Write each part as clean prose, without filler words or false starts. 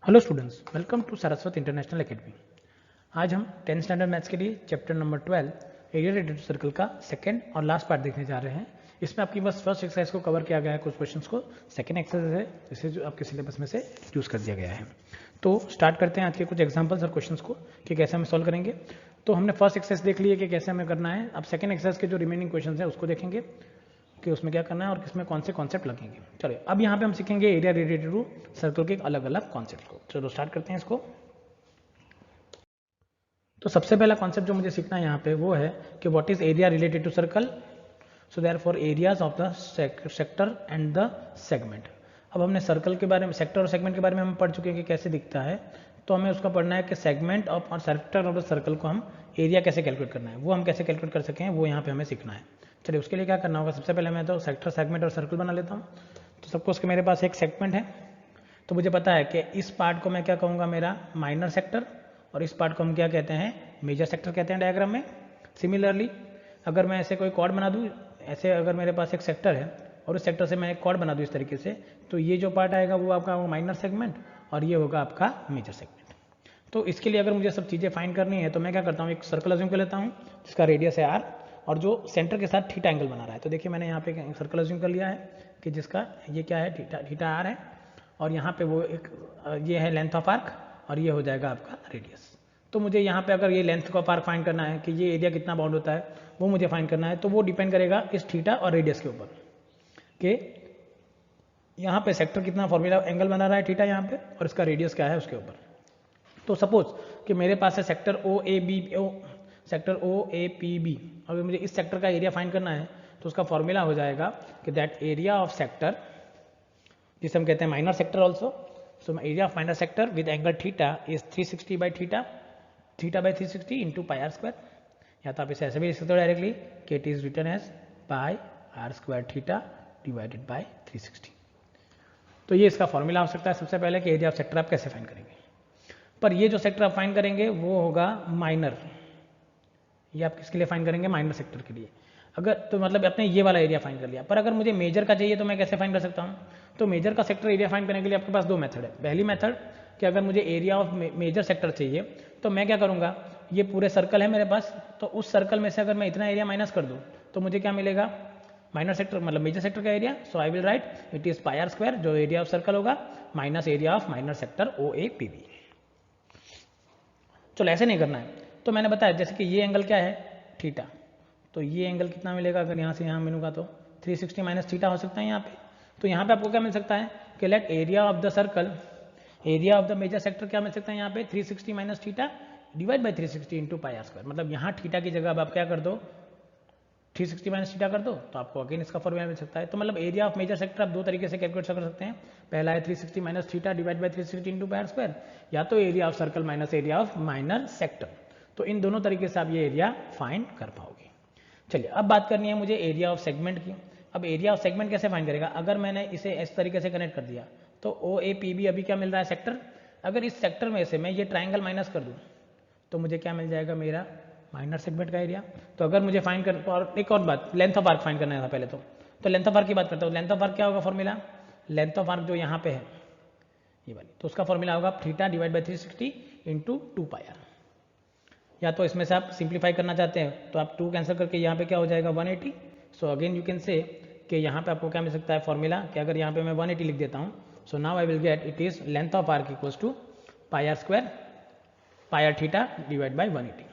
Hello students, welcome to Saraswati international academy. आज हम 10th standard maths के लिए chapter number 12 area related circle का सेकंड और लास्ट पार्ट देखने जा रहे हैं। इसमें आपकी बस फर्स्ट एक्सरसाइज को कवर किया गया है, कुछ क्वेश्चंस को। सेकंड एक्सरसाइज है जिसे जो आपके सिलेबस में से चूज कर दिया गया है। तो स्टार्ट करते हैं आज के कुछ एग्जाम्पल्स और क्वेश्चंस को कि कैसे हम सॉल्व करेंगे। तो हमने फर्स्ट एक्सरसाइज देख ली है कि कैसे हमें करना है। अब सेकंड एक्सरसाइज के जो रिमेनिंग क्वेश्चन है उसको देखेंगे कि उसमें क्या करना है और किसमें कौन से कॉन्सेप्ट लगेंगे। चलिए अब यहाँ पे हम सीखेंगे एरिया रिलेटेड टू सर्कल के अलग अलग कॉन्सेप्ट को। चलो स्टार्ट करते हैं इसको। तो सबसे पहला कॉन्सेप्ट जो मुझे सीखना है यहाँ पे वो है कि what is area related to circle. So there four areas of the sector and the segment. अब हमने सर्कल के बारे में, सेक्टर और सेगमेंट के बारे में हम पढ़ चुके हैं कि कैसे दिखता है। तो हमें उसका पढ़ना है कि सेगमेंट ऑफ और सेक्टर ऑफ द सर्कल को हम एरिया कैसे कैलकुलेट करना है, वो हम कैसे कैलकुलेट कर सकें, वो यहाँ पे हमें सीखना है। चलिए उसके लिए क्या करना होगा, सबसे पहले मैं तो सेक्टर, सेगमेंट और सर्कल बना लेता हूँ। तो सपोज कि मेरे पास एक सेगमेंट है, तो मुझे पता है कि इस पार्ट को मैं क्या कहूँगा, मेरा माइनर सेक्टर, और इस पार्ट को हम क्या कहते हैं, मेजर सेक्टर कहते हैं डायग्राम में। सिमिलरली अगर मैं ऐसे कोई कॉर्ड बना दूँ, ऐसे अगर मेरे पास एक सेक्टर है और उस सेक्टर से मैं एक कॉर्ड बना दूँ इस तरीके से, तो ये जो पार्ट आएगा वो आपका माइनर सेगमेंट और ये होगा आपका मेजर सेगमेंट। तो इसके लिए अगर मुझे सब चीज़ें फाइंड करनी है तो मैं क्या करता हूँ, एक सर्कल अज्यूम कर लेता हूँ जिसका रेडियस है आर और जो सेंटर के साथ थीटा एंगल बना रहा है। तो देखिए मैंने यहाँ पे एक सर्कल अज्यूम कर लिया है कि जिसका ये क्या है, थीटा आर है, और यहाँ पे वो एक ये है लेंथ ऑफ आर्क और ये हो जाएगा आपका रेडियस। तो मुझे यहाँ पे अगर ये लेंथ ऑफ आर्क फाइंड करना है कि ये एरिया कितना बाउंड होता है वो मुझे फाइंड करना है, तो वो डिपेंड करेगा इस थीटा और रेडियस के ऊपर कि यहाँ पे सेक्टर कितना फॉर्मूला एंगल बना रहा है थीटा यहाँ पे और इसका रेडियस क्या है उसके ऊपर। तो सपोज कि मेरे पास है sector O A B, sector O A P B. अगर मुझे इस सेक्टर का एरिया फाइंड करना है तो उसका फॉर्मूला हो जाएगा कि दैट एरिया ऑफ सेक्टर, जिसे हम कहते हैं minor sector also, so area of minor sector with angle theta is 360 by theta, theta by 360 into pi r square. या तो आप इसे ऐसे भी लिख सकते हो डायरेक्टली कि it is written as pi r square theta divided by 360। तो ये इसका फॉर्मूला हो सकता है सबसे पहले कि एरिया ऑफ सेक्टर आप कैसे फाइंड करेंगे। पर ये जो सेक्टर आप फाइंड करेंगे वो होगा माइनर। ये आप किसके लिए फाइंड करेंगे, माइनर सेक्टर के लिए। अगर तो मतलब आपने ये वाला एरिया फाइंड कर लिया, पर अगर मुझे मेजर का चाहिए तो मैं कैसे फाइंड कर सकता हूँ। तो मेजर का सेक्टर एरिया फाइंड करने के लिए आपके पास दो मेथड है। पहली मेथड कि अगर मुझे एरिया ऑफ मेजर सेक्टर चाहिए तो मैं क्या करूँगा, ये पूरे सर्कल है मेरे पास, तो उस सर्कल में से अगर मैं इतना एरिया माइनस कर दूँ तो मुझे क्या मिलेगा, माइनर सेक्टर मतलब मेजर सेक्टर का area. So I will write it is pi r square जो एरिया ऑफ सर्कल होगा minus area of minor sector O A P B. चलो ऐसे नहीं करना है, तो मैंने बताया जैसे कि ये एंगल क्या है, थीटा, तो ये एंगल कितना मिलेगा, अगर यहाँ से यहाँ मिलूंगा तो 360 माइनस थीटा हो सकता है यहाँ पे। तो यहाँ पे आपको क्या मिल सकता है कि let area of the circle, area of the major sector क्या मिल सकता है यहाँ पे, 360 minus theta divide by 360 into pi r square. मतलब यहाँ थीटा की जगह अब आप क्या कर दो, 360 माइनस थीटा कर दो तो आपको अगेन इसका फॉर्मूला मिल सकता है। तो मतलब एरिया ऑफ मेजर सेक्टर आप दो तरीके से कैलकुलेट कर सकते हैं। पहला है 360 minus theta divide by 360 into pi r square, या तो area of circle minus area of minor sector. तो इन दोनों तरीके से आप ये एरिया फाइंड कर पाओगे। चलिए अब बात करनी है मुझे एरिया ऑफ सेगमेंट की। अब एरिया ऑफ सेगमेंट कैसे फाइंड करेगा, अगर मैंने इसे इस तरीके से कनेक्ट कर दिया तो ओ ए पी बी अभी क्या मिल रहा है, सेक्टर। अगर इस सेक्टर में से मैं ये ट्राइंगल माइनस कर दूँ तो मुझे क्या मिल जाएगा, मेरा माइनर सेगमेंट का एरिया। तो अगर मुझे फाइंड कर, और एक और बात, लेंथ ऑफ आर्क फाइंड करना था पहले तो लेंथ ऑफ आर्क की बात करता हूँ। लेंथ ऑफ आर्क क्या होगा फॉर्मूला, लेंथ ऑफ आर्क जो यहाँ पे है ये वाली, तो उसका फॉर्मूला होगा theta divide by 360 into 2 pi r. या तो इसमें से आप सिंप्लीफाई करना चाहते हैं तो आप 2 कैंसिल करके यहाँ पे क्या हो जाएगा 180। सो अगेन यू कैन से कि यहाँ पे आपको क्या मिल सकता है फॉर्मूला, कि अगर यहाँ पे मैं 180 लिख देता हूँ, so now I will get it is length of arc equals to pi r square pi r theta divide by 180।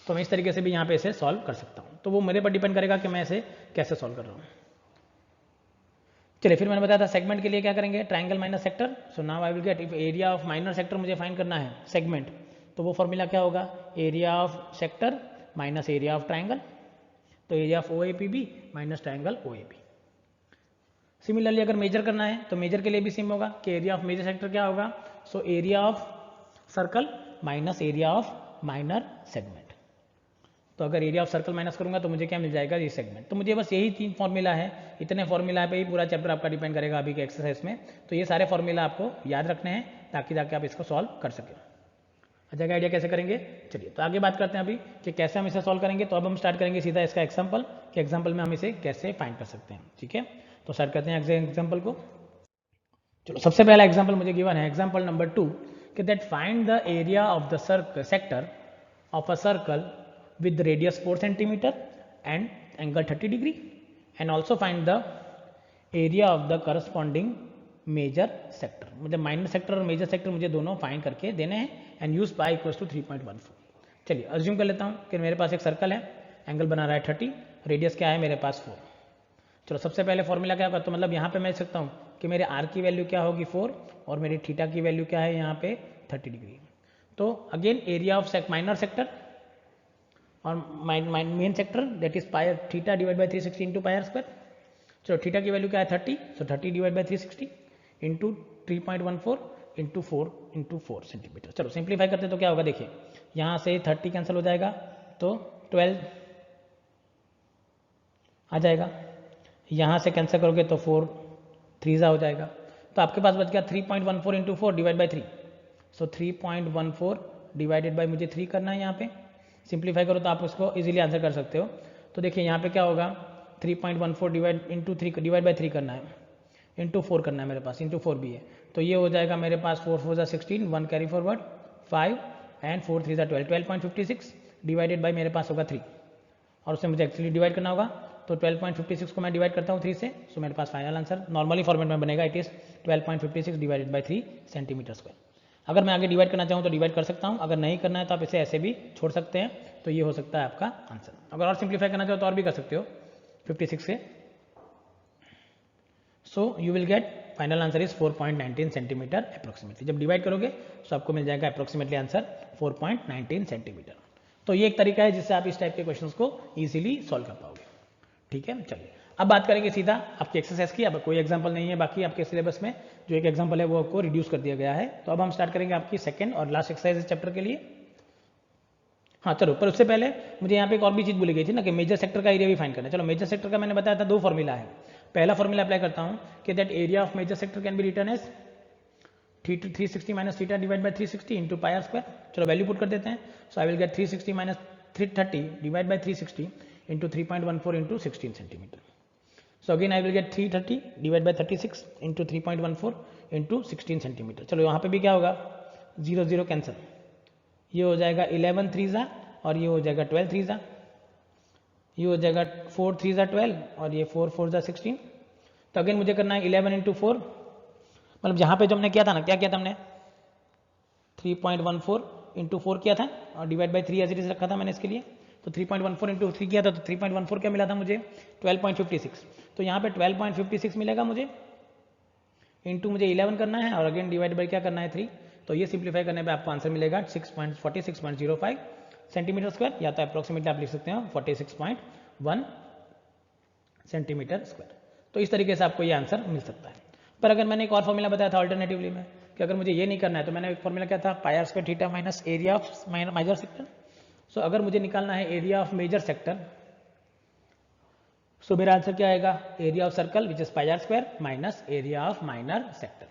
तो मैं इस तरीके से भी यहाँ पे इसे सॉल्व कर सकता हूँ। तो वो मेरे पर डिपेंड करेगा कि मैं इसे कैसे सॉल्व कर रहा हूँ। चलिए फिर मैंने बताया था सेगमेंट के लिए क्या करेंगे, triangle minus sector. So now I will get, if area of minor sector मुझे फाइंड करना है सेगमेंट, तो वो फॉर्मूला क्या होगा, area of sector minus area of triangle, तो area of O A P B minus triangle O A P. Similarly अगर major करना है तो मेजर के लिए भी सेम होगा कि एरिया ऑफ मेजर सेक्टर क्या होगा, सो area of circle minus area of minor segment. तो अगर एरिया ऑफ सर्कल माइनस करूंगा तो मुझे क्या मिल जाएगा, ये सेगमेंट। तो मुझे बस यही 3 फॉर्मूला है, इतने फॉर्मूला पे ही पूरा चैप्टर आपका डिपेंड करेगा अभी के एक्सरसाइज में। तो ये सारे फॉर्मूला आपको याद रखने हैं ताकि जाके आप इसको सॉल्व कर सकें। अच्छा आइडिया कैसे करेंगे, चलिए तो आगे बात करते हैं अभी कि कैसे हम इसे सॉल्व करेंगे। तो अब हम स्टार्ट करेंगे सीधा इसका एग्जाम्पल, कि एग्जाम्पल में हम इसे कैसे फाइंड कर सकते हैं। ठीक है, तो स्टार्ट करते हैं एग्जाम्पल को। चलो सबसे पहला एग्जांपल मुझे गिवन है, एग्जांपल नंबर 2 कि that find the area of the sector of a circle with radius 4 centimetre and angle 30 degree and also find the area of the corresponding major sector. मुझे minor sector और major sector मुझे दोनों find करके देने हैं and use pi equal to 3.14। चलिए assume कर लेता हूँ कि मेरे पास एक सर्कल है, एंगल बना रहा है 30, रेडियस क्या है मेरे पास 4। चलो सबसे पहले फॉर्मूला क्या होगा, तो मतलब यहाँ पे मैं लिख सकता हूँ कि मेरे आर की वैल्यू क्या होगी 4 और मेरी थीटा की वैल्यू क्या है यहाँ पे 30 डिग्री। तो again area of minor sector और main sector that is pi theta divide by 360 into pi r square. चलो थीटा की वैल्यू क्या है 30, so 30 divide by 360 into 3.14 into 4 centimetre. चलो सिंप्लीफाई करते तो क्या होगा, देखिए यहाँ से 30 कैंसिल हो जाएगा तो 12 आ जाएगा, यहाँ से कैंसिल करोगे तो 4 3 हो जाएगा, तो आपके पास बच गया 3.14 into 4 divide by 3। So 3.14 divided by मुझे 3 करना है, यहाँ पे सिंप्लीफाई करो तो आप उसको इजीली आंसर कर सकते हो। तो देखिए यहाँ पे क्या होगा 3.14 डिवाइड बाई 3 करना है, इंटू 4 करना है मेरे पास, इंटू 4 भी है, तो ये हो जाएगा मेरे पास 4 4 16, 1 carry forward 5 and 4 3 12, 12.56 divided by मेरे पास होगा 3 और उससे मुझे एक्चुअली डिवाइड करना होगा, तो 12.56 को मैं डिवाइड करता हूँ 3 से, सो मेरे पास फाइनल आंसर नॉर्मली फॉर्मेट में बनेगा, it is 12.56 divided by 3 centimetre square. अगर मैं आगे डिवाइड करना चाहूँ तो डिवाइड कर सकता हूँ, अगर नहीं करना है तो आप इसे ऐसे भी छोड़ सकते हैं, तो ये हो सकता है आपका आंसर। अगर और सिंप्लीफाई करना चाहो तो और भी कर सकते हो 56 से, सो you will gate final answer is 4.19 centimetre approximately. जब डिवाइड करोगे तो आपको मिल जाएगा अप्रोक्सीमेटली आंसर 4.19 सेंटीमीटर। तो ये एक तरीका है जिससे आप इस टाइप के क्वेश्चंस को इजीली सॉल्व कर पाओगे। ठीक है, चलिए अब बात करेंगे सीधा आपकी एक्सरसाइज की। अब कोई एग्जांपल नहीं है बाकी आपके सिलेबस में, जो एक एग्जांपल है वो आपको रिड्यूस कर दिया गया है। तो अब हम स्टार्ट करेंगे आपकी सेकंड और लास्ट एक्सरसाइज इस चैप्टर के लिए। हाँ चलो, पर उससे पहले मुझे यहाँ पे एक और भी चीज भूली गई थी ना कि मेजर सेक्टर का एरिया भी फाइंड करना है। चलो मेजर सेक्टर का मैंने बताया था 2 फॉर्मूला है। पहला फॉर्मूला अप्लाई करता हूँ कि that area of major sector can be written as 360 minus theta divide by 360 into pi r square. चलो वैल्यू पुट कर देते हैं, so I will get 360 minus 330 divide by 360 into 3.14 into 16 centimetre. So again I will get 330 divided by 36 into 3.14 into 16 centimetre. चलो यहाँ पे भी क्या होगा 0 0 कैंसिल, ये हो जाएगा 11 3 और ये हो जाएगा 12 3, ये हो जाएगा 4 3 12 और ये 4 4 16। तो अगेन मुझे करना है 11 इंटू 4, मतलब यहाँ पे जो हमने किया था ना, क्या किया था हमने 3.14 इंटू 4 किया था और divide by 3 as it is रखा था मैंने इसके लिए। तो 3.14 इंटू 3 किया था, तो 3.14 क्या मिला था मुझे 12.56। तो यहाँ पे 12.56 मिलेगा मुझे, इंटू मुझे 11 करना है और अगेन डिवाइड बाई क्या करना है 3। तो ये सिंप्लीफाई करने पे आपको आंसर मिलेगा 46.05 सेंटीमीटर स्क्वायर, या तो अप्रोक्सीमेटली आप लिख सकते हो 46.1 सेंटीमीटर स्क्वायर। तो इस तरीके से आपको ये आंसर मिल सकता है। पर अगर मैंने एक और फॉर्मूला बताया था अल्टरनेटिवली में कि अगर मुझे ये नहीं करना है तो मैंने एक फॉर्मूला क्या था pi r square theta minus area of major sector. So अगर मुझे निकालना है area of major sector, so मेरा आंसर क्या आएगा area of circle which is pi r square minus area of minor sector.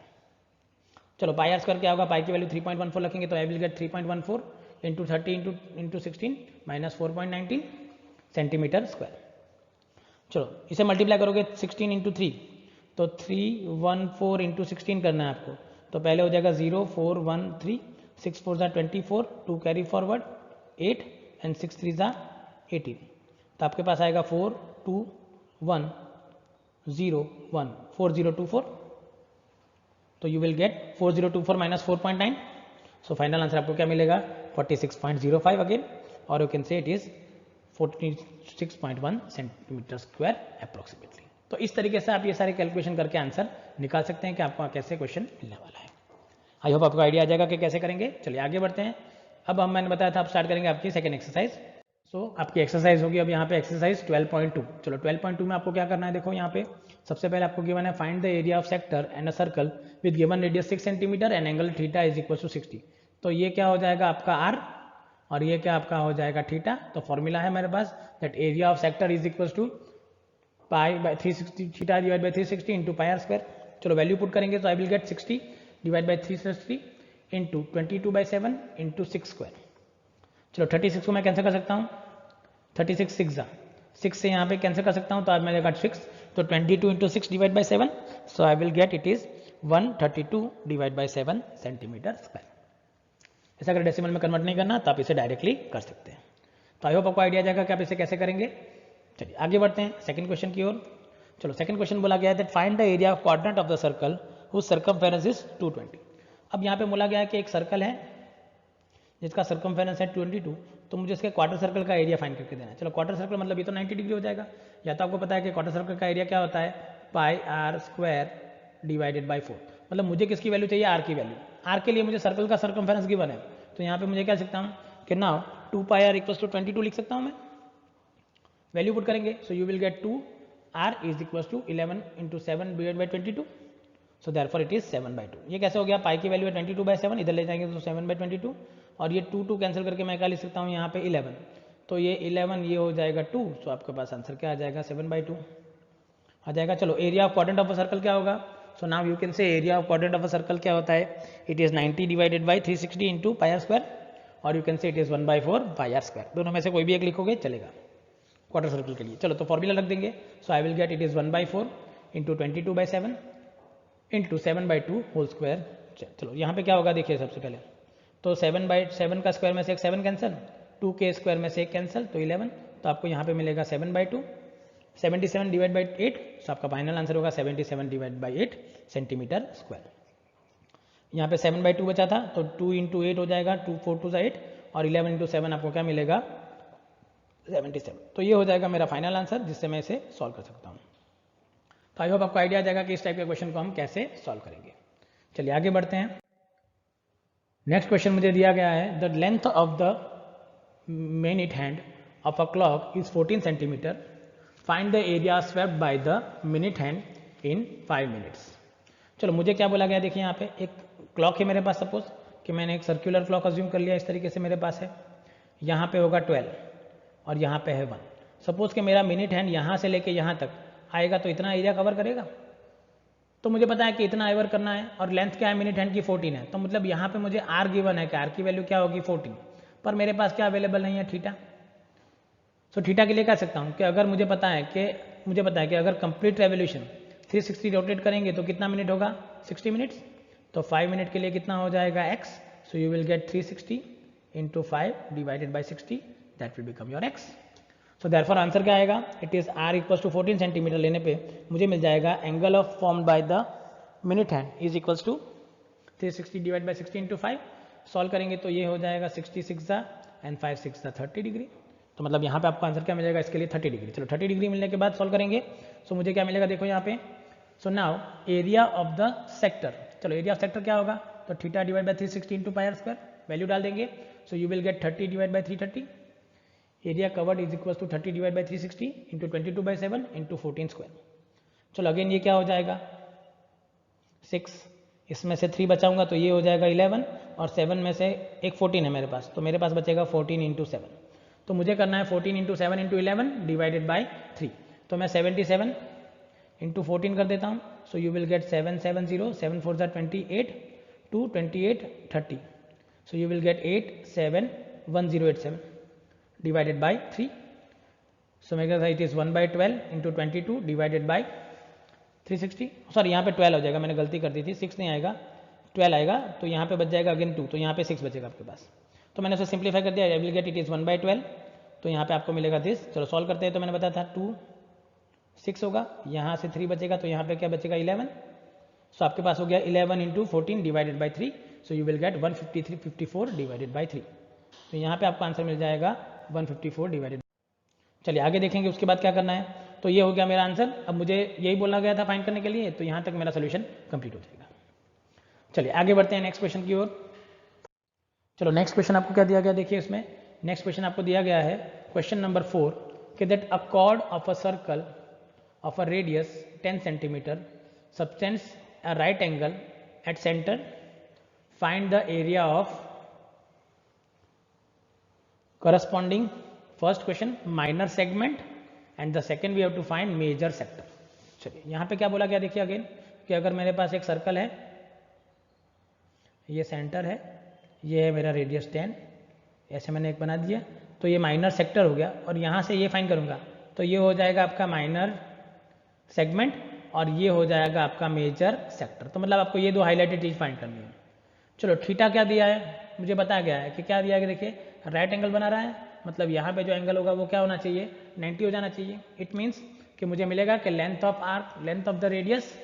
चलो पाई आर स्क्वायर क्या होगा, पाई की वैल्यू 3.14 रखेंगे तो I will gate 3.14 into 30 into 16 minus 4.19 centimetre square. चलो इसे मल्टीप्लाई करोगे 16 इंटू 3 तो 314 इंटू 16 करना है आपको। तो पहले हो जाएगा 0 4 1 3 6 4 24 2 कैरी फॉरवर्ड 8 एंड 6 3 18। तो आपके पास आएगा 4 2 1 0 1 4024। तो you will gate 4024 minus 4.9। So final answer आपको क्या मिलेगा 46.05 अगेन, और you can say it is 46.1 centimetre square approximately. तो इस तरीके से आप ये सारे कैलकुलेशन करके आंसर निकाल सकते हैं कि आपको कैसे क्वेश्चन मिलने वाला है। आई होप आपको आइडिया आ जाएगा कि कैसे करेंगे। चलिए आगे बढ़ते हैं। अब हम मैंने बताया था आप स्टार्ट करेंगे आपकी सेकंड एक्सरसाइज। सो आपकी एक्सरसाइज होगी अब यहाँ पे एक्सरसाइज 12.2। चलो 12.2 में आपको क्या करना है, देखो यहाँ पे सबसे पहले आपको गिवन है find the area of sector and a circle with given radius 6 centimetre and angle theta is equal to 60। तो ये क्या हो जाएगा आपका आर और ये क्या आपका हो जाएगा थीटा। तो फॉर्मूला है मेरे पास that area of sector is equal to pi by 360 theta divide by 360 into pi r square. चलो वैल्यू पुट करेंगे तो I will get 60 divide by 360 into 22/7 into 6 square. चलो 36 को मैं कैंसिल कर सकता हूँ, 36 6 से यहाँ पे कैंसिल कर सकता हूँ, तो आज मैंने गॉट 6। तो 22 into 6 divide by 7, so I will get it is 132 divide by 7 centimetre square. ऐसा अगर डेसिमल में कन्वर्ट नहीं करना तो आप इसे डायरेक्टली कर सकते हैं। तो आई होप आपको आइडिया जाएगा कि आप इसे कैसे करेंगे। चलिए आगे बढ़ते हैं सेकंड क्वेश्चन की ओर। चलो सेकंड क्वेश्चन बोला गया है that find the area of quadrant of the circle whose circumference is 220। अब यहाँ पे बोला गया है कि एक सर्कल है जिसका सर्कमफेरेंस है 22, तो मुझे इसके क्वार्टर सर्कल का एरिया फाइंड करके देना है। चलो क्वार्टर सर्कल मतलब ये तो 90 डिग्री हो जाएगा। या तो आपको पता है कि क्वार्टर सर्कल का एरिया क्या होता है, पाई आर स्क्वायर डिवाइडेड बाई 4। मतलब मुझे किसकी वैल्यू चाहिए, आर की वैल्यू। आर के लिए मुझे सर्कल का सर्कमफेरेंस गिवन है, तो यहाँ पे मुझे क्या लिख सकता हूँ कि now 2 pi r equals to 22 लिख सकता हूँ मैं। वैल्यू पुट करेंगे so you will get 2 r is equals to 11 into 7 divide by 22। So therefore it is 7/2। ये कैसे हो गया, पाई की वैल्यू है 22/7, इधर ले जाएंगे तो 7/22, और ये 2 कैंसिल करके मैं क्या लिख सकता हूँ यहाँ पे 11। तो ये 11 ये हो जाएगा 2, सो आपके पास आंसर क्या आ जाएगा 7/2 आ जाएगा। चलो area of quadrant of a circle क्या होगा, so now you can say area of quadrant of a circle क्या होता है, it is 90 divided by 360 into pi r square, और you can say it is 1/4 pi r square. दोनों में से कोई भी एक लिखोगे चलेगा क्वार्टर सर्कल के लिए। चलो तो फॉर्मूला रख देंगे, so I will get it is 1/4 into 22/7 into 7/2 whole square. चलो यहाँ पे क्या होगा देखिए सबसे पहले, तो 7/7 का स्क्वायर में से एक 7 कैंसिल, 2 के स्क्वायर में से एक कैंसिल, तो 11, तो आपको यहाँ पे मिलेगा 7/2, 77 डिवाइड बाई 8, सो आपका फाइनल आंसर होगा 77 डिवाइड बाई 8 सेंटीमीटर स्क्वायर। यहाँ पे 7/2 बचा था, तो 2 इंटू 8 हो जाएगा, 2 4 2 8, और 11 इंटू 7 आपको क्या मिलेगा 77। तो ये हो जाएगा मेरा फाइनल आंसर, जिससे मैं इसे सॉल्व कर सकता हूँ। तो आई होप आपको आइडिया आ जाएगा कि इस टाइप के क्वेश्चन को हम कैसे सॉल्व करेंगे। चलिए आगे बढ़ते हैं। नेक्स्ट क्वेश्चन मुझे दिया गया है the length of the minute hand of a clock is 14 centimetre, find the area swept by the minute hand in 5 minutes. चलो मुझे क्या बोला गया, देखिए यहाँ पे एक क्लॉक है मेरे पास, सपोज कि मैंने एक सर्कुलर क्लॉक अज्यूम कर लिया, इस तरीके से मेरे पास है, यहाँ पे होगा 12 और यहाँ पे है 1। सपोज कि मेरा मिनट हैंड यहाँ से लेके यहाँ तक आएगा तो इतना एरिया कवर करेगा, तो मुझे पता है कि इतना एवर करना है, और लेंथ क्या है मिनट हैंड की 14 है, तो मतलब यहाँ पे मुझे आर गिवन है कि आर की वैल्यू क्या होगी 14, पर मेरे पास क्या अवेलेबल नहीं है, थीटा। सो थीटा के लिए कह सकता हूँ कि अगर मुझे पता है कि अगर कंप्लीट रेवोल्यूशन 360 रोटेट करेंगे तो कितना मिनट होगा 60 मिनट्स, तो 5 मिनट के लिए कितना हो जाएगा x, so you will get 360 into 5 divided by 60, that will become your x। So therefore answer क्या आएगा, it is r equals to 14 centimetre लेने पे मुझे मिल जाएगा angle of formed by the minute hand is equals to 360 divide by 60 into 5। Solve करेंगे तो ये हो जाएगा 66 एंड 5 6 30 डिग्री। तो मतलब यहाँ पे आपको आंसर क्या मिलेगा इसके लिए 30 डिग्री। चलो 30 डिग्री मिलने के बाद सॉल्व करेंगे, सो मुझे क्या मिलेगा देखो यहाँ पे, so now area of the sector. चलो एरिया ऑफ सेक्टर क्या होगा, तो theta divide by 360 into pi r square, value डाल देंगे, so you will get 30 divide by 330, area covered is equal to 30 divide by 360 into 22/7 into 14 square. चलो again ये क्या हो जाएगा 6, इसमें से 3 बचाऊंगा तो ये हो जाएगा 11, और 7 में से एक 14 है मेरे पास, तो मेरे पास बचेगा 14 इंटू 7। तो मुझे करना है 14 इंटू 7 इंटू 11 डिवाइडेड बाई 3, तो मैं 77 इंटू 14 कर देता हूँ, so you will get 770, 7 4 28, 2 28 30, so you will get 871087 divided by 3। So मेरे पास it is 1/12 into 22 divided by 360, sorry यहाँ पे 12 हो जाएगा, मैंने गलती कर दी थी, 6 नहीं आएगा 12 आएगा, तो यहाँ पे बच जाएगा अगेन 2, तो यहाँ पे 6 बचेगा आपके पास। तो मैंने उसे सिंप्लीफाई कर दिया, आई विल गेट इट इज 1/12, तो यहाँ पे आपको मिलेगा दिस। चलो सॉल्व करते हैं, तो मैंने बताया था 2 6 होगा, यहाँ से 3 बचेगा, तो यहाँ पे क्या बचेगा 11, सो आपके पास हो गया 11 into 14 divided by 3, so you will gate 153 divided by 3, तो यहाँ पे आपको आंसर मिल जाएगा 154 डिवाइडेड। चलिए आगे देखेंगे उसके बाद क्या करना है। तो ये हो गया मेरा आंसर, अब मुझे यही बोला गया था फाइंड करने के लिए, तो यहाँ तक मेरा सोल्यूशन कंप्लीट हो जाएगा। चलिए आगे बढ़ते हैं नेक्स्ट क्वेश्चन की ओर। चलो नेक्स्ट क्वेश्चन आपको क्या दिया गया, देखिए इसमें नेक्स्ट क्वेश्चन आपको दिया गया है क्वेश्चन नंबर 4 कि that a chord of a circle of a radius 10 centimetre subtends a right angle at centre, find the area of corresponding first question minor segment and the second we have to find major sector। चलिए यहाँ पे क्या बोला गया देखिए again कि अगर मेरे पास एक सर्कल है, ये सेंटर है, ये है मेरा रेडियस 10, ऐसे मैंने एक बना दिया, तो ये माइनर सेक्टर हो गया, और यहाँ से ये फाइंड करूँगा तो ये हो जाएगा आपका माइनर सेगमेंट, और ये हो जाएगा आपका मेजर सेक्टर। तो मतलब आपको ये दो हाईलाइटेड चीज फाइंड करनी है। चलो थीटा क्या दिया है, मुझे बताया गया है कि क्या दिया है, देखिए राइट एंगल बना रहा है, मतलब यहाँ पे जो एंगल होगा वो क्या होना चाहिए, 90 हो जाना चाहिए। इट मीन्स कि मुझे मिलेगा कि length of arc, length of the radius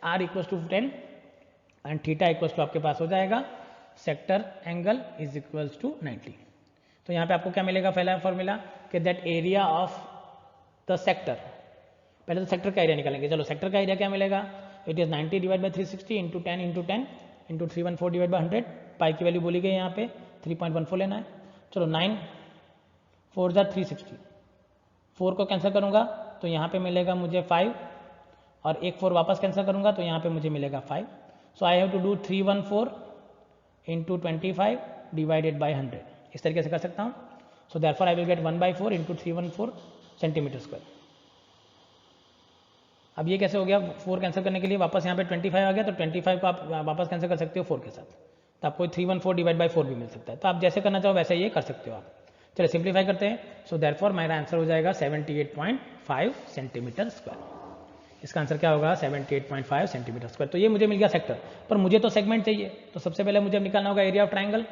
r equals to 10 and theta equals to आपके पास हो जाएगा sector angle is equals to 90। तो यहाँ पे आपको क्या मिलेगा, पहला फॉर्मूला कि that area of the sector, पहले तो सेक्टर का एरिया निकालेंगे। चलो सेक्टर का एरिया क्या मिलेगा, it is 90 divide by 360 into 10 into 10 into 314 divide by 100। पाई की वैल्यू बोली गई यहाँ पे 3.14 लेना है। चलो 9 4 जार 360, 4 को कैंसिल करूँगा तो यहाँ पे मिलेगा मुझे 5 और एक 4 वापस कैंसिल करूँगा तो यहाँ पे मुझे मिलेगा 5। So I have to do 314 into 25 divided by 100, इस तरीके से कर सकता हूँ। So therefore I will get 1/4 into 314 centimetre square. अब ये कैसे हो गया, 4 कैंसिल करने के लिए वापस यहाँ पे 25 आ गया, तो 25 को आप वापस कैंसिल कर सकते हो 4 के साथ, तो आपको 314 डिवाइड बाई 4 भी मिल सकता है। तो आप जैसे करना चाहो वैसे ये कर सकते हो आप। चलिए सिंप्लीफाई करते हैं। सो देयरफॉर मेरा आंसर हो जाएगा 78.5 सेंटीमीटर स्क्वायर। इसका आंसर क्या होगा, 78.5 सेंटीमीटर स्क्वायर। तो ये मुझे मिल गया सेक्टर, पर मुझे तो सेगमेंट चाहिए, तो सबसे पहले मुझे निकालना होगा एरिया ऑफ ट्राइंगल।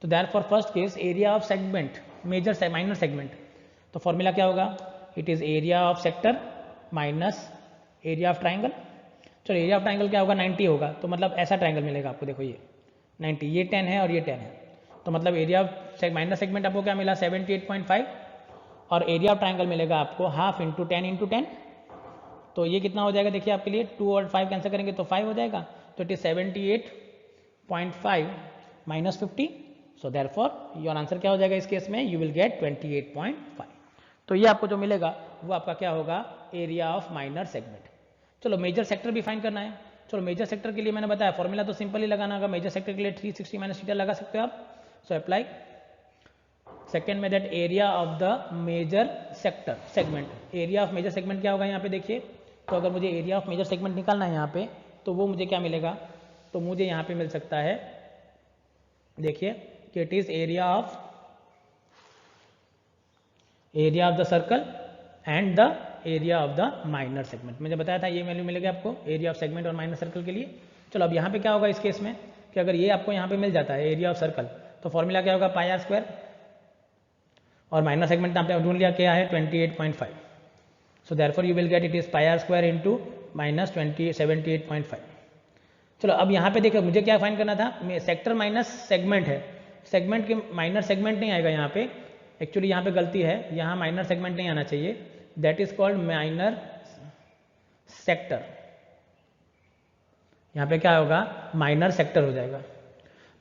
तो therefore first case area of segment, major minor segment, तो फॉर्मूला क्या होगा, it is area of sector minus area of triangle. चलो एरिया ऑफ ट्राइंगल क्या होगा, 90 होगा, तो मतलब ऐसा ट्राइंगल मिलेगा आपको, देखो ये 90, ये 10 है और ये 10 है, तो मतलब एरिया ऑफ माइनर सेगमेंट आपको क्या मिला 78.5 और एरिया ऑफ ट्राइंगल मिलेगा आपको हाफ इंटू 10 इंटू 10। तो ये कितना हो जाएगा, देखिए आपके लिए 2 और 5 कैंसिल करेंगे तो 5 हो जाएगा, तो it is 78.5 minus 50। So therefore your answer क्या हो जाएगा इस केस में, यू विल गेट 28.5। तो ये आपको जो मिलेगा वो आपका क्या होगा, एरिया ऑफ माइनर सेगमेंट। चलो मेजर सेक्टर भी फाइंड करना है। चलो मेजर सेक्टर के लिए मैंने बताया फॉर्मूला तो सिंपल ही लगाना होगा। मेजर सेक्टर के लिए 360 माइनस थीटा लगा सकते हो आप। सो अप्लाई सेकेंड में that area of the major sector segment, area of major segment क्या होगा यहाँ पे देखिए। तो अगर मुझे एरिया ऑफ मेजर सेगमेंट निकालना है यहाँ पे, तो वो मुझे क्या मिलेगा, तो मुझे यहाँ पे मिल सकता है, देखिए कि it is area of the circle and the area of the minor segment. मैंने बताया था ये वैल्यू मिलेगी आपको एरिया ऑफ सेगमेंट और माइनर सर्कल के लिए। चलो अब यहाँ पे क्या होगा इस केस में कि अगर ये आपको यहाँ पे मिल जाता है एरिया ऑफ सर्कल, तो फॉर्मूला क्या होगा पाई आर स्क्वायर, और माइनर सेगमेंट आपने ढूंढ लिया क्या है 28.5। So therefore you will get it is pi r square into minus 78.5। चलो अब यहाँ पे देखो मुझे क्या फाइंड करना था, सेक्टर माइनस सेगमेंट है, सेगमेंट के माइनर सेगमेंट नहीं आएगा यहाँ पे, एक्चुअली यहाँ पे गलती है, यहाँ माइनर सेगमेंट नहीं आना चाहिए, that is called minor sector. यहाँ पे क्या होगा, माइनर सेक्टर हो जाएगा।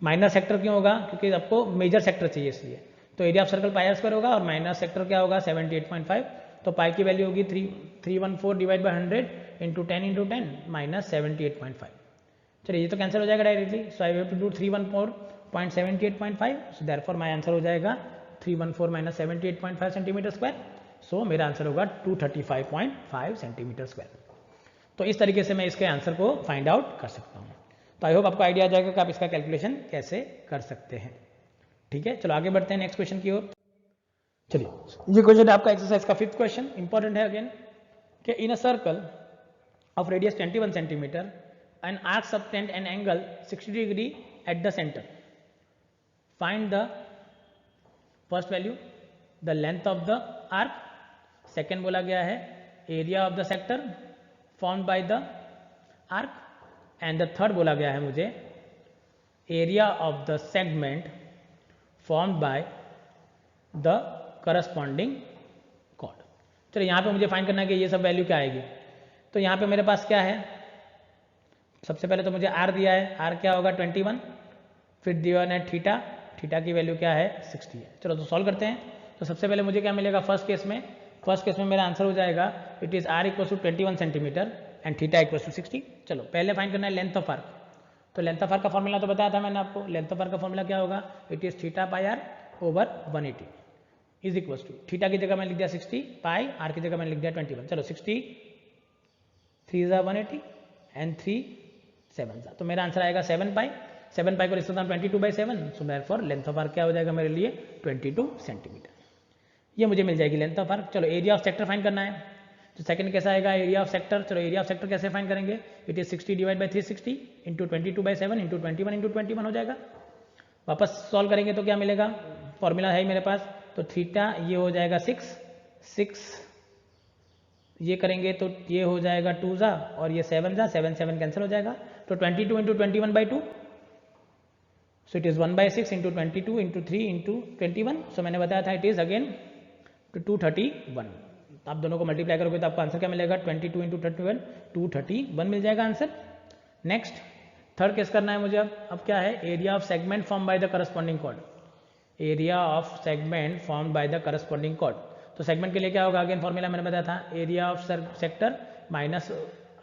माइनर सेक्टर क्यों होगा, क्योंकि आपको मेजर सेक्टर चाहिए इसलिए। तो area of circle pi r square होगा और माइनर सेक्टर क्या होगा 78.5। तो पाई की वैल्यू होगी 314 divide by 100 into 10 into 10 minus 78.5। चलिए ये तो कैंसिल हो जाएगा directly. So I have to do 314.78.5। So therefore my answer हो जाएगा 314 माइनस 78.5 सेंटीमीटर स्क्वायर। सो मेरा आंसर होगा 235.5 सेंटीमीटर स्क्वायर। तो इस तरीके से मैं इसके आंसर को फाइंड आउट कर सकता हूँ। तो आई होप आपको आइडिया आ जाएगा कि आप इसका कैलकुलेशन कैसे कर सकते हैं। ठीक है, चलो आगे बढ़ते हैं नेक्स्ट क्वेश्चन की ओर। चलिए ये क्वेश्चन है आपका एक्सरसाइज का 5th क्वेश्चन, इंपॉर्टेंट है अगेन, कि in a circle of radius 21 centimetre an arc subtend an angle 60 degree at the centre, find the first value the length of the arc, second बोला गया है area of the sector formed by the arc, and the third बोला गया है मुझे area of the segment formed by the corresponding chord. चलो यहाँ पे मुझे फाइंड करना है कि ये सब वैल्यू क्या आएगी। तो यहाँ पे मेरे पास क्या है, सबसे पहले तो मुझे आर दिया है, आर क्या होगा 21, फिर दिया है थीटा, थीटा की वैल्यू क्या है 60 है। चलो तो सॉल्व करते हैं। तो सबसे पहले मुझे क्या मिलेगा फर्स्ट केस में मेरा आंसर हो जाएगा it is r equal to 21 centimetre and theta equal to 60। चलो पहले फाइंड करना है लेंथ ऑफ आर्क। तो लेंथ ऑफ आर्क का फॉर्मूला तो बताया था मैंने आपको, लेंथ ऑफ आर्क का फॉर्मूला क्या होगा, it is theta pi r over 180 is equal to, theta की जगह मैंने लिख दिया 60, पाई आर की जगह मैंने लिख दिया 21। चलो 60 3 is 180 एंड 3 7 तो मेरा आंसर आएगा 7 पाई। 7 पाई को लिख सकता हूँ 22/7। So therefore length of arc क्या हो जाएगा मेरे लिए 22 सेंटीमीटर। ये मुझे मिल जाएगी लेंथ ऑफ आर्क। चलो एरिया ऑफ सेक्टर फाइंड करना है। तो सेकंड कैसा आएगा, एरिया ऑफ सेक्टर। चलो एरिया ऑफ सेक्टर कैसे फाइंड करेंगे, it is 60 divide by 360 into 22/7 into 21 into 21 हो जाएगा। वापस सॉल्व करेंगे तो क्या मिलेगा, फॉर्मूला है मेरे पास, तो थीटा ये हो जाएगा 6 ये करेंगे तो ये हो जाएगा 2 जा और ये 7 जा, 7 7 कैंसिल हो जाएगा, तो 22 into 21/2, so it is 1/6 into 22 into 3 into 21। सो मैंने बताया था इट इज अगेन 231। आप दोनों को मल्टीप्लाई करोगे तो आपको आंसर क्या मिलेगा, 22 इंटू 31 231 मिल जाएगा आंसर। नेक्स्ट थर्ड केस करना है मुझे। अब क्या है, area of segment form by the corresponding chord, area of segment form by the corresponding chord. तो सेगमेंट के लिए क्या होगा, अगेन फॉर्मूला मैंने बताया था, area of sector minus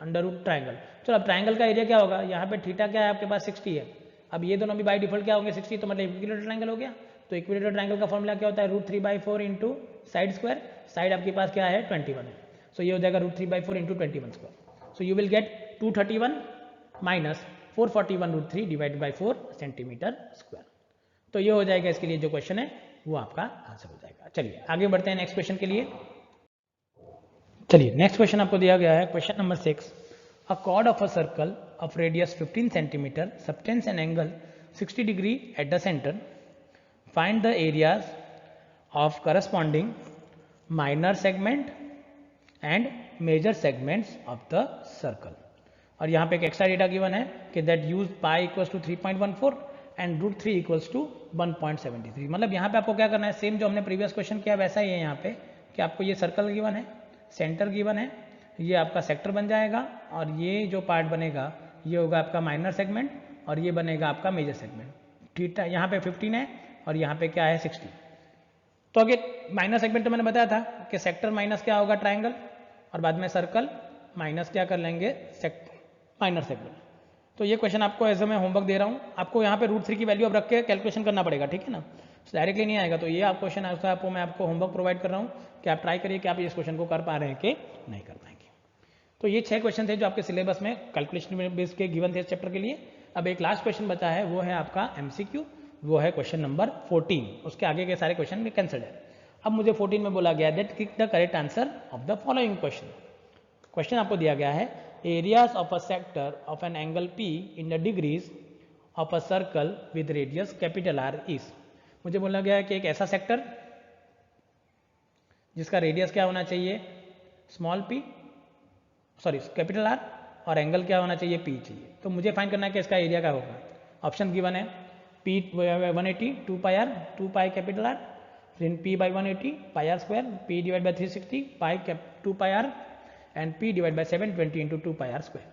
under root triangle. चलो अब ट्राइंगल का एरिया क्या होगा, यहाँ पे थीटा क्या है आपके पास 60 है, अब ये दोनों भी बाय डिफॉल्ट क्या होंगे 60, तो मतलब इक्विलेटरल ट्राइंगल हो गया। तो इक्विलेटरल ट्राइंगल का फॉर्मूला क्या होता है, √3/4 इंटू साइड स्क्वायर, साइड आपके पास क्या है 21 है, सो ये हो जाएगा √3/4 into 21 square. So you will gate 231 minus 441 √3 divided by 4 centimetre square. तो ये हो जाएगा इसके लिए जो क्वेश्चन है वो आपका आंसर हो जाएगा। चलिए आगे बढ़ते हैं नेक्स्ट क्वेश्चन के लिए। चलिए नेक्स्ट क्वेश्चन आपको दिया गया है, question number 6, a chord of a circle of radius 15 centimetre subtends an angle 60 degree at the centre, find the areas of corresponding minor segment and major segments of the circle. और यहाँ पे एक extra data given है कि that use pi equals to 3.14 and √3 equals to 1.73। मतलब यहाँ पे आपको क्या करना है, सेम जो हमने प्रीवियस क्वेश्चन किया वैसा ही है यहाँ पे, कि आपको ये सर्कल गिवन है, सेंटर गिवन है, ये आपका सेक्टर बन जाएगा और ये जो पार्ट बनेगा ये होगा आपका माइनर सेगमेंट और ये बनेगा आपका मेजर सेगमेंट। थीटा यहाँ पे 15 है और यहाँ पे क्या है 60। तो अगर माइनर सेगमेंट तो मैंने बताया था कि सेक्टर माइनस क्या होगा ट्राइंगल और बाद में सर्कल माइनस क्या कर लेंगे माइनर सेगमेंट। तो ये क्वेश्चन आपको ऐसे मैं होमवर्क दे रहा हूँ, आपको यहाँ पे √3 की वैल्यू अब रख के कैलकुलेशन करना पड़ेगा, ठीक है ना, डायरेक्टली नहीं आएगा। तो ये आप क्वेश्चन आपको मैं आपको होमवर्क प्रोवाइड कर रहा हूँ कि आप ट्राई करिए कि आप इस क्वेश्चन को कर पा रहे हैं कि नहीं कर पाएंगे। तो ये 6 क्वेश्चन थे जो आपके सिलेबस में कैलकुलेशन बेस के गिवन थे इस चैप्टर के लिए। अब एक लास्ट क्वेश्चन बचा है, वो है आपका MCQ, वो है क्वेश्चन नंबर 14। उसके आगे के सारे क्वेश्चन में कैंसिल है। अब मुझे 14 में बोला गया that give the correct answer of the following question. Question आपको दिया गया है, areas of a sector of an angle P in the degrees of a circle with radius capital R is. मुझे बोला गया है कि एक ऐसा सेक्टर जिसका रेडियस क्या होना चाहिए small p, sorry capital R, और एंगल क्या होना चाहिए P चाहिए। तो मुझे फाइंड करना है कि इसका एरिया क्या होगा। ऑप्शन गिवन है P 180 2 पाई R 2 पाई कैपिटल R, फिर P by 180 pi R square, P divide by 360 pi 2 pi R and P divide by 720 into 2 pi R square.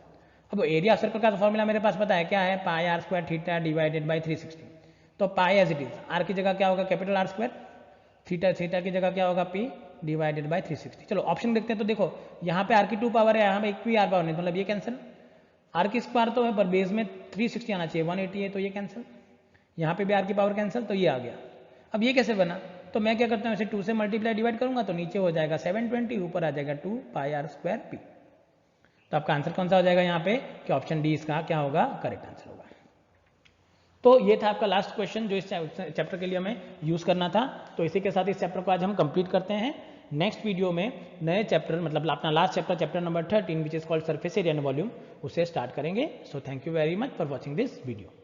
अब एरिया सर्कल का फॉर्मूला मेरे पास पता है क्या है, पाई R square theta divided by 360। तो पाई as it is, R की जगह क्या होगा कैपिटल R स्क्वायर, थीटा की जगह क्या होगा P डिवाइडेड बाई 360। चलो ऑप्शन देखते हैं। तो देखो यहाँ पे R की 2 पावर है, यहाँ पे एक भी R पावर नहीं, मतलब ये कैंसिल। R की स्क्वायर तो है पर बेस में 360 आना चाहिए, 180 है तो ये कैंसिल। यहाँ पे भी R की पावर कैंसिल, तो ये आ गया। अब ये कैसे बना, तो मैं क्या करता हूँ इसे 2 से मल्टीप्लाई डिवाइड करूंगा तो नीचे हो जाएगा 720, ऊपर आ जाएगा 2 पाई R स्क्वायर P। तो आपका आंसर कौन सा हो जाएगा यहाँ पे, कि ऑप्शन डी इसका क्या होगा करेक्ट आंसर होगा। तो ये था आपका लास्ट क्वेश्चन जो इस चैप्टर के लिए हमें यूज करना था। तो इसी के साथ इस चैप्टर को आज हम कंप्लीट करते हैं। नेक्स्ट वीडियो में नए चैप्टर मतलब अपना last chapter, chapter number 13 which is called surface area and volume, उसे स्टार्ट करेंगे। So thank you very much for watching this video.